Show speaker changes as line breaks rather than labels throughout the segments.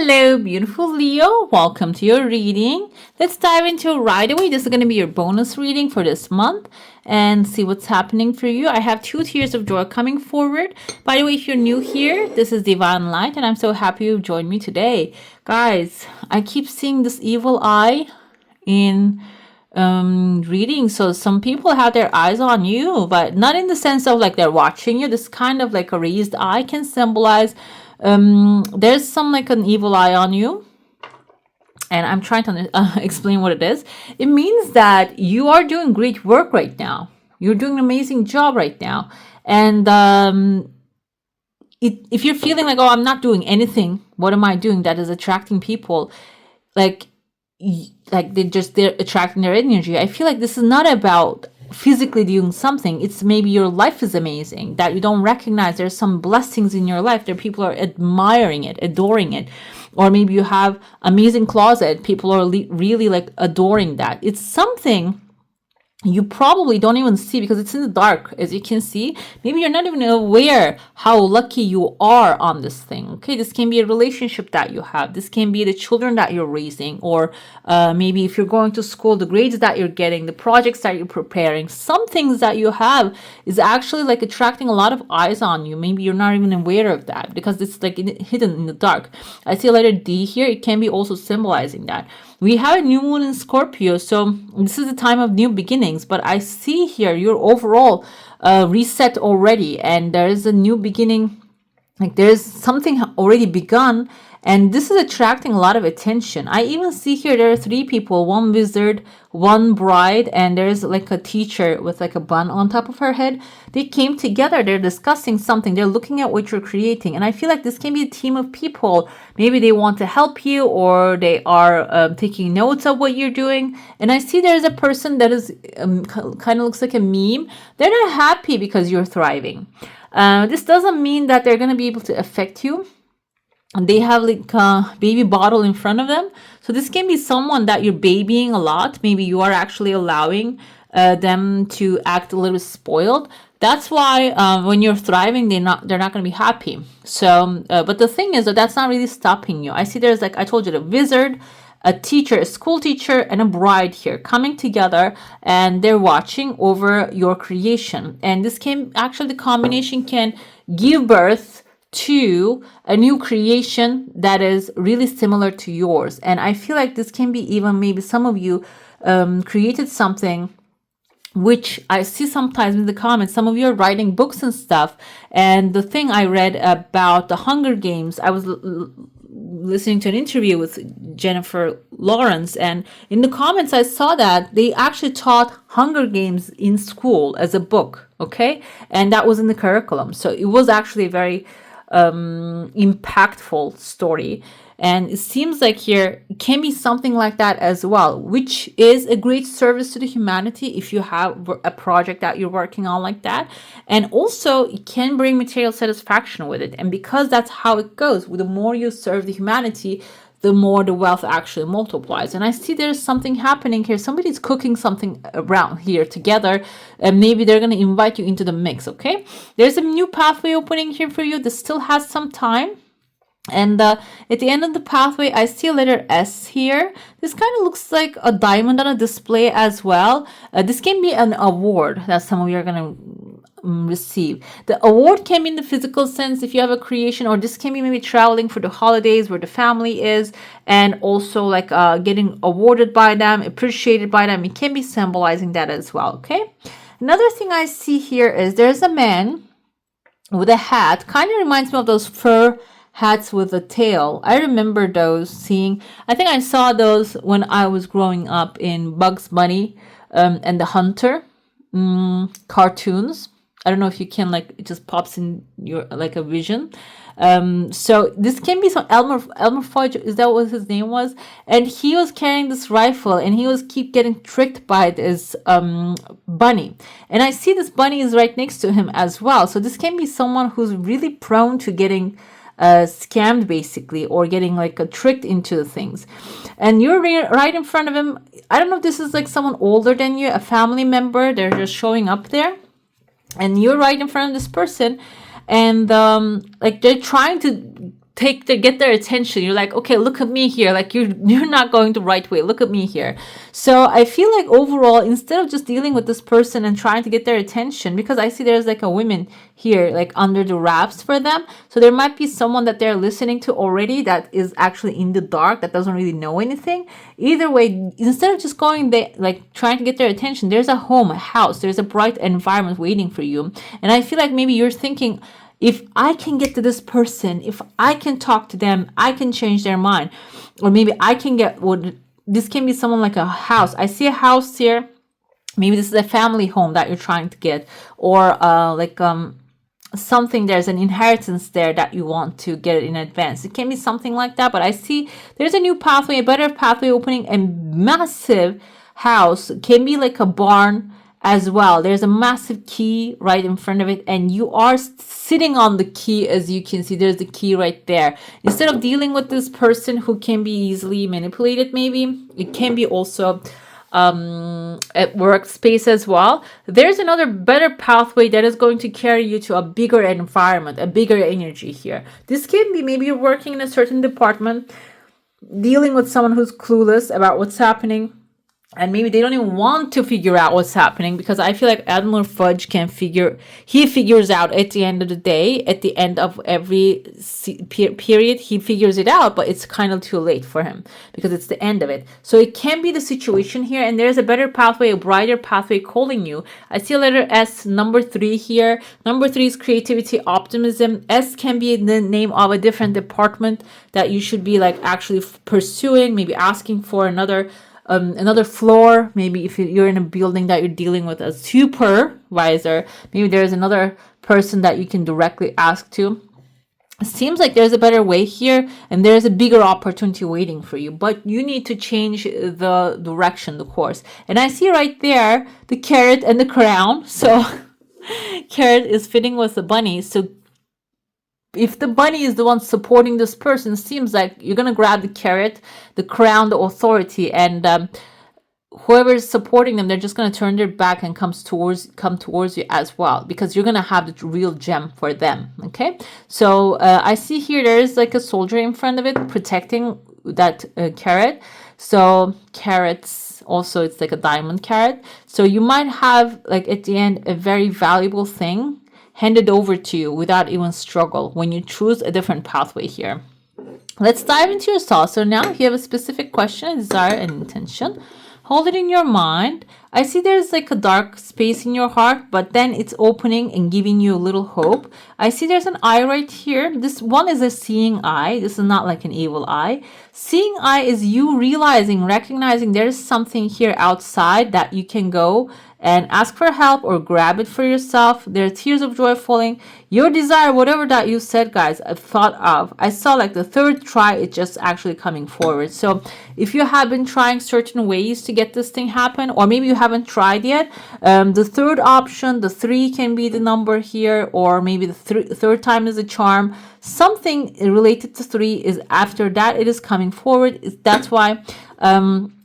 Hello, beautiful Leo. Welcome to your reading. Let's dive into it right away. This is going to be your bonus reading for this month and see what's happening for you. I have 2 tears of joy coming forward. By the way, if you're new here, this is Divine Light, and I'm so happy you joined me today. Guys, I keep seeing this evil eye in reading. So some people have their eyes on you, but not in the sense of like they're watching you. This kind of like a raised eye can symbolize there's some like an evil eye on you, and I'm trying to explain what it is. It means that you are doing great work right now. You're doing an amazing job right now, and if you're feeling like, oh, I'm not doing anything, what am I doing that is attracting people, like they're attracting their energy. I feel like this is not about physically doing something. It's maybe your life is amazing that you don't recognize there's some blessings in your life. There people are admiring it, adoring it, or maybe you have amazing closet. People are really like adoring that. It's something you probably don't even see because it's in the dark, as you can see. Maybe you're not even aware how lucky you are on this thing. Okay, this can be a relationship that you have. This can be the children that you're raising, or maybe if you're going to school, the grades that you're getting, the projects that you're preparing. Some things that you have is actually like attracting a lot of eyes on you. Maybe you're not even aware of that because it's like hidden in the dark. I see a letter D here. It can be also symbolizing that. We have a new moon in Scorpio, so this is a time of new beginnings. But I see here you're overall reset already, and there is a new beginning. Like there's something already begun, and this is attracting a lot of attention. I even see here there are 3 people, 1 wizard, 1 bride, and there's like a teacher with like a bun on top of her head. They came together, they're discussing something, they're looking at what you're creating. And I feel like this can be a team of people. Maybe they want to help you, or they are taking notes of what you're doing. And I see there's a person that is kind of looks like a meme. They're not happy because you're thriving. This doesn't mean that they're going to be able to affect you. And they have like a baby bottle in front of them. So this can be someone that you're babying a lot. Maybe you are actually allowing them to act a little spoiled. That's why when you're thriving, they're not going to be happy. So, but the thing is that that's not really stopping you. I see there's, like I told you, the wizard, a teacher, a school teacher, and a bride here coming together, and they're watching over your creation. And this can actually, the combination can give birth to a new creation that is really similar to yours. And I feel like this can be even maybe some of you created something, which I see sometimes in the comments. Some of you are writing books and stuff. And the thing I read about the Hunger Games, I was listening to an interview with Jennifer Lawrence, and in the comments I saw that they actually taught Hunger Games in school as a book, okay? And that was in the curriculum. So it was actually very impactful story, and it seems like here it can be something like that as well, which is a great service to the humanity if you have a project that you're working on like that. And also it can bring material satisfaction with it, and because that's how it goes, the more you serve the humanity, the more the wealth actually multiplies. And I see there's something happening here. Somebody's cooking something around here together, and maybe they're going to invite you into the mix, okay? There's a new pathway opening here for you. This still has some time. And at the end of the pathway, I see a letter S here. This kind of looks like a diamond on a display as well. This can be an award that some of you are going to receive. The award can be in the physical sense if you have a creation, or this can be maybe traveling for the holidays where the family is, and also like getting awarded by them, appreciated by them. It can be symbolizing that as well, okay? Another thing I see here is there's a man with a hat. Kind of reminds me of those fur hats with a tail. I remember those seeing, I think I saw those when I was growing up in Bugs Bunny and the Hunter cartoons. I don't know if you can, like, it just pops in your like a vision. So this can be some Elmer Fudge, is that what his name was? And he was carrying this rifle, and he was keep getting tricked by this bunny. And I see this bunny is right next to him as well. So this can be someone who's really prone to getting scammed basically, or getting like tricked into things. And you're right in front of him. I don't know if this is like someone older than you, a family member. They're just showing up there, and you're right in front of this person, and like they're trying to get their attention. You're like, okay, look at me here. Like you're not going the right way. Look at me here. So I feel like overall, instead of just dealing with this person and trying to get their attention, because I see there's like a woman here, like under the wraps for them. So there might be someone that they're listening to already that is actually in the dark, that doesn't really know anything. Either way, instead of just going there, like trying to get their attention, there's a home, a house, there's a bright environment waiting for you. And I feel like maybe you're thinking, if I can get to this person, if I can talk to them, I can change their mind. Or maybe I can get what this can be someone like a house. I see a house here. Maybe this is a family home that you're trying to get, or something, there's an inheritance there that you want to get in advance. It can be something like that, but I see there's a new pathway, a better pathway opening, a massive house. It can be like a barn as well. There's a massive key right in front of it, and you are sitting on the key. As you can see, there's the key right there. Instead of dealing with this person who can be easily manipulated, maybe it can be also at workspace as well. There's another better pathway that is going to carry you to a bigger environment, a bigger energy here. This can be maybe you're working in a certain department, dealing with someone who's clueless about what's happening, and maybe they don't even want to figure out what's happening, because I feel like Admiral Fudge figures out at the end of the day, at the end of every period, he figures it out, but it's kind of too late for him because it's the end of it. So it can be the situation here, and there's a better pathway, a brighter pathway calling you. I see a letter S, number 3 here. Number 3 is creativity, optimism. S can be the name of a different department that you should be like actually pursuing, maybe asking for another floor. Maybe if you're in a building that you're dealing with a supervisor, maybe there's another person that you can directly ask to. It seems like there's a better way here, and there's a bigger opportunity waiting for you, but you need to change the direction, the course. And I see right there the carrot and the crown. So carrot is fitting with the bunny. So if the bunny is the one supporting this person, seems like you're going to grab the carrot, the crown, the authority, and whoever is supporting them, they're just going to turn their back and come towards you as well, because you're going to have the real gem for them. Okay, so I see here there is like a soldier in front of it protecting that carrot. So carrots also, it's like a diamond carrot. So you might have like at the end a very valuable thing handed over to you without even struggle when you choose a different pathway here. Let's dive into your soul. So now if you have a specific question, a desire, and intention, hold it in your mind. I see there's like a dark space in your heart, but then it's opening and giving you a little hope. I see there's an eye right here. This one is a seeing eye. This is not like an evil eye. Seeing eye is you realizing, recognizing there's something here outside that you can go and ask for help or grab it for yourself. There are tears of joy falling. Your desire, whatever that you said, guys, I've thought of. I saw like the third try, it's just actually coming forward. So if you have been trying certain ways to get this thing happen, or maybe you haven't tried yet, the third option, the 3 can be the number here, or maybe the third time is a charm. Something related to 3 is after that, it is coming forward. That's why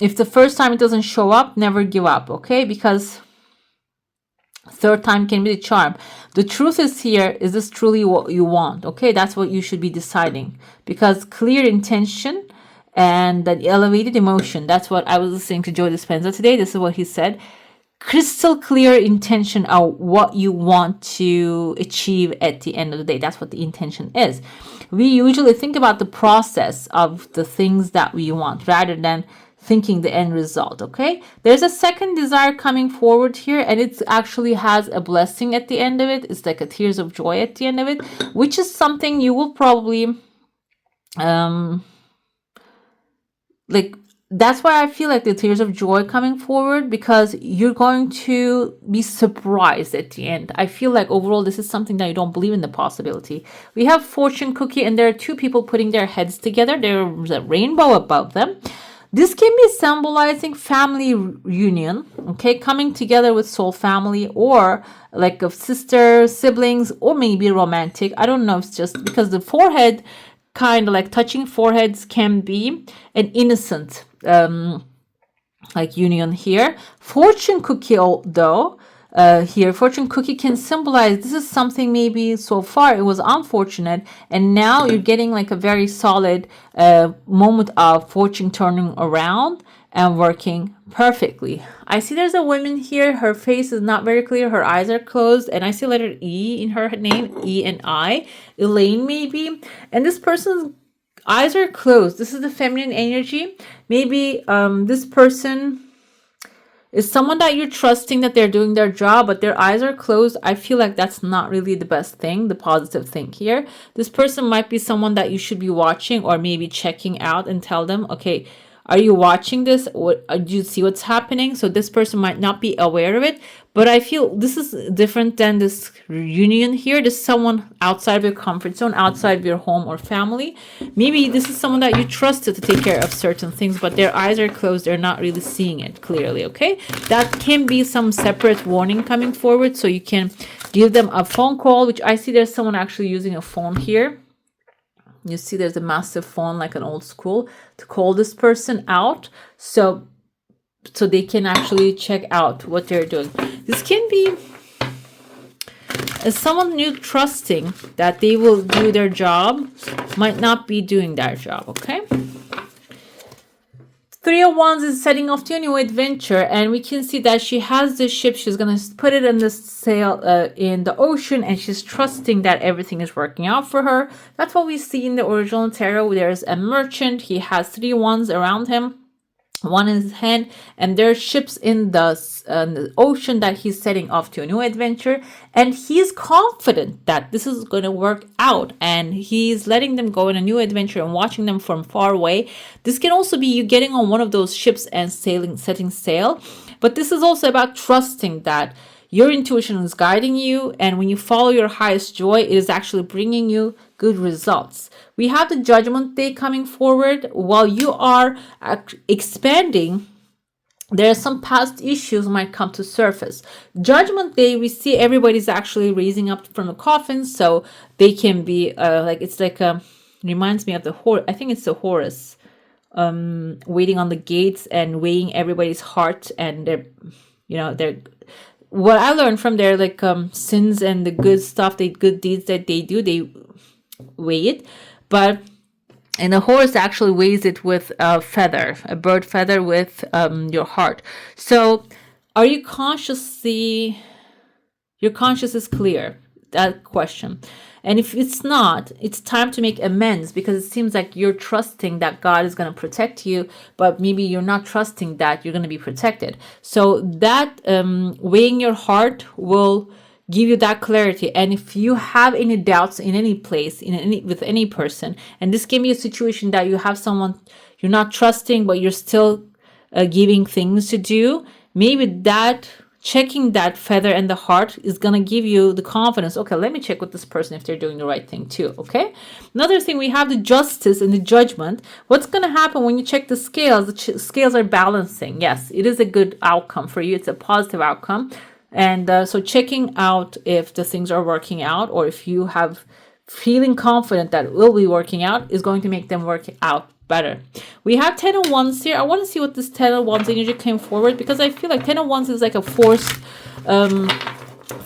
if the first time it doesn't show up, never give up, okay? Because third time can be the charm. The truth is here, is this truly what you want? Okay, that's what you should be deciding, because clear intention and that elevated emotion, that's what I was listening to Joe Dispenza today. This is what he said. Crystal clear intention of what you want to achieve at the end of the day. That's what the intention is. We usually think about the process of the things that we want rather than thinking the end result. Okay, there's a second desire coming forward here, and it actually has a blessing at the end of it. It's like a tears of joy at the end of it, which is something you will probably like. That's why I feel like the tears of joy coming forward, because you're going to be surprised at the end. I feel like overall this is something that you don't believe in the possibility. We have fortune cookie, and there are 2 people putting their heads together. There's a rainbow above them. This can be symbolizing family reunion, okay, coming together with soul family, or like of sister, siblings, or maybe romantic. I don't know, it's just because the forehead, kind of like touching foreheads, can be an innocent like union here. Fortune cookie though, here. Fortune cookie can symbolize this is something maybe so far it was unfortunate, and now you're getting like a very solid moment of fortune turning around and working perfectly. I see there's a woman here. Her face is not very clear. Her eyes are closed, and I see letter E in her name, E and I, Elaine maybe. And this person's eyes are closed. This is the feminine energy. Maybe this person is someone that you're trusting that they're doing their job, but their eyes are closed. I feel like that's not really the best thing, the positive thing here. This person might be someone that you should be watching or maybe checking out and tell them, okay, are you watching this? Or do you see what's happening? So this person might not be aware of it, but I feel this is different than this reunion here. This is someone outside of your comfort zone, outside of your home or family. Maybe this is someone that you trusted to take care of certain things, but their eyes are closed. They're not really seeing it clearly, okay? That can be some separate warning coming forward, so you can give them a phone call, which I see there's someone actually using a phone here. You see there's a massive phone like an old school to call this person out so they can actually check out what they're doing. This can be someone new trusting that they will do their job, might not be doing their job, okay? Three of Wands is setting off to a new adventure, and we can see that she has this ship. She's going to put it in the sail in the ocean, and she's trusting that everything is working out for her. That's what we see in the original tarot. There's a merchant. He has 3 wands around him, one in his hand, and there's ships in the ocean that he's setting off to a new adventure, and he's confident that this is going to work out, and he's letting them go in a new adventure and watching them from far away. This can also be you getting on one of those ships and setting sail, but this is also about trusting that your intuition is guiding you, and when you follow your highest joy, it is actually bringing you good results. We have the Judgment Day coming forward. While you are expanding, there are some past issues might come to surface. Judgment Day, we see everybody's actually raising up from the coffin, so they can be it's like reminds me of the horse. I think it's the Horus waiting on the gates and weighing everybody's heart, and they're what I learned from their sins and the good stuff, the good deeds that they do, they weigh it, and the horse actually weighs it with a feather, a bird feather with your heart. So are you consciously, your conscious is clear? That question. And if it's not, it's time to make amends, because it seems like you're trusting that God is going to protect you, but maybe you're not trusting that you're going to be protected. So that weighing your heart will give you that clarity. And if you have any doubts in any place, with any person, and this can be a situation that you have someone you're not trusting, but you're still giving things to do, maybe that checking that feather and the heart is going to give you the confidence. Okay, let me check with this person if they're doing the right thing too. Okay. Another thing, we have the Justice and the Judgment. What's going to happen when you check the scales? The scales are balancing. Yes, it is a good outcome for you. It's a positive outcome. And so checking out if the things are working out, or if you have feeling confident that it will be working out, is going to make them work out better. We have 10 of Wands here. I want to see what this 10 of Wands energy came forward, because I feel like 10 of Wands is like a forced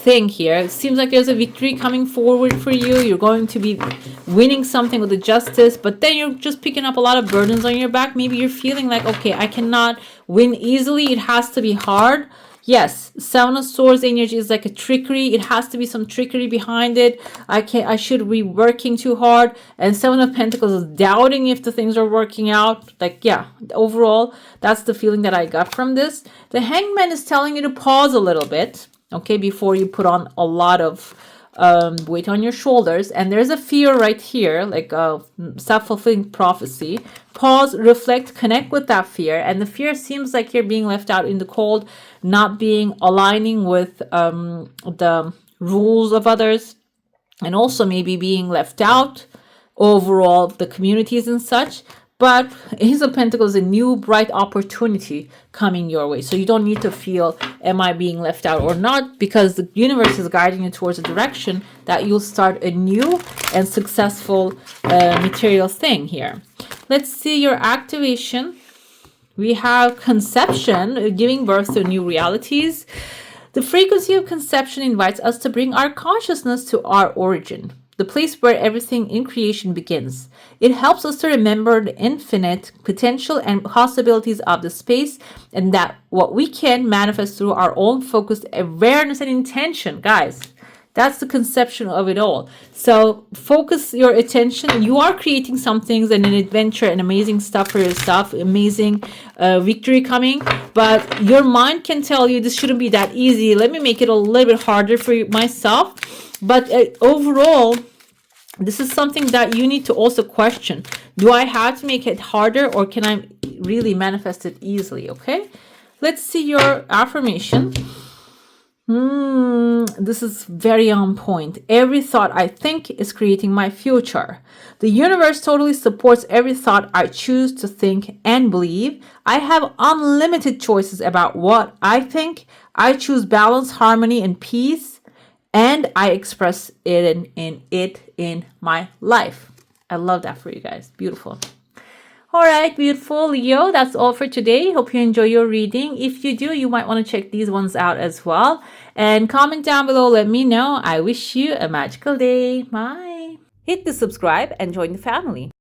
thing here. It seems like there's a victory coming forward for you. You're going to be winning something with the Justice, but then you're just picking up a lot of burdens on your back. Maybe you're feeling like, okay, I cannot win easily. It has to be hard. Yes, 7 of Swords energy is like a trickery. It has to be some trickery behind it. I should be working too hard. And 7 of Pentacles is doubting if the things are working out. Like, yeah, overall, that's the feeling that I got from this. The Hangman is telling you to pause a little bit, okay, before you put on a lot of weight on your shoulders. And there's a fear right here, like a self-fulfilling prophecy. Pause, reflect, connect with that fear. And the fear seems like you're being left out in the cold, not aligning with the rules of others, and also maybe being left out overall of the communities and such. But Ace of Pentacles is a new bright opportunity coming your way. So you don't need to feel, am I being left out or not? Because the universe is guiding you towards a direction that you'll start a new and successful material thing here. Let's see your activation. We have conception, giving birth to new realities. The frequency of conception invites us to bring our consciousness to our origin, the place where everything in creation begins. It helps us to remember the infinite potential and possibilities of the space, and that what we can manifest through our own focused awareness and intention. Guys, that's the conception of it all. So focus your attention. You are creating some things and an adventure and amazing stuff for yourself, amazing victory coming. But your mind can tell you this shouldn't be that easy. Let me make it a little bit harder for myself. But overall, this is something that you need to also question. Do I have to make it harder, or can I really manifest it easily? Okay, let's see your affirmation. This is very on point. Every thought I think is creating my future. The universe totally supports every thought I choose to think and believe. I have unlimited choices about what I think. I choose balance, harmony, and peace, and I express it in my life. I love that for you guys. Beautiful. All right, beautiful Leo, that's all for today. Hope you enjoy your reading. If you do, you might want to check these ones out as well. And comment down below, let me know. I wish you a magical day. Bye. Hit the subscribe and join the family.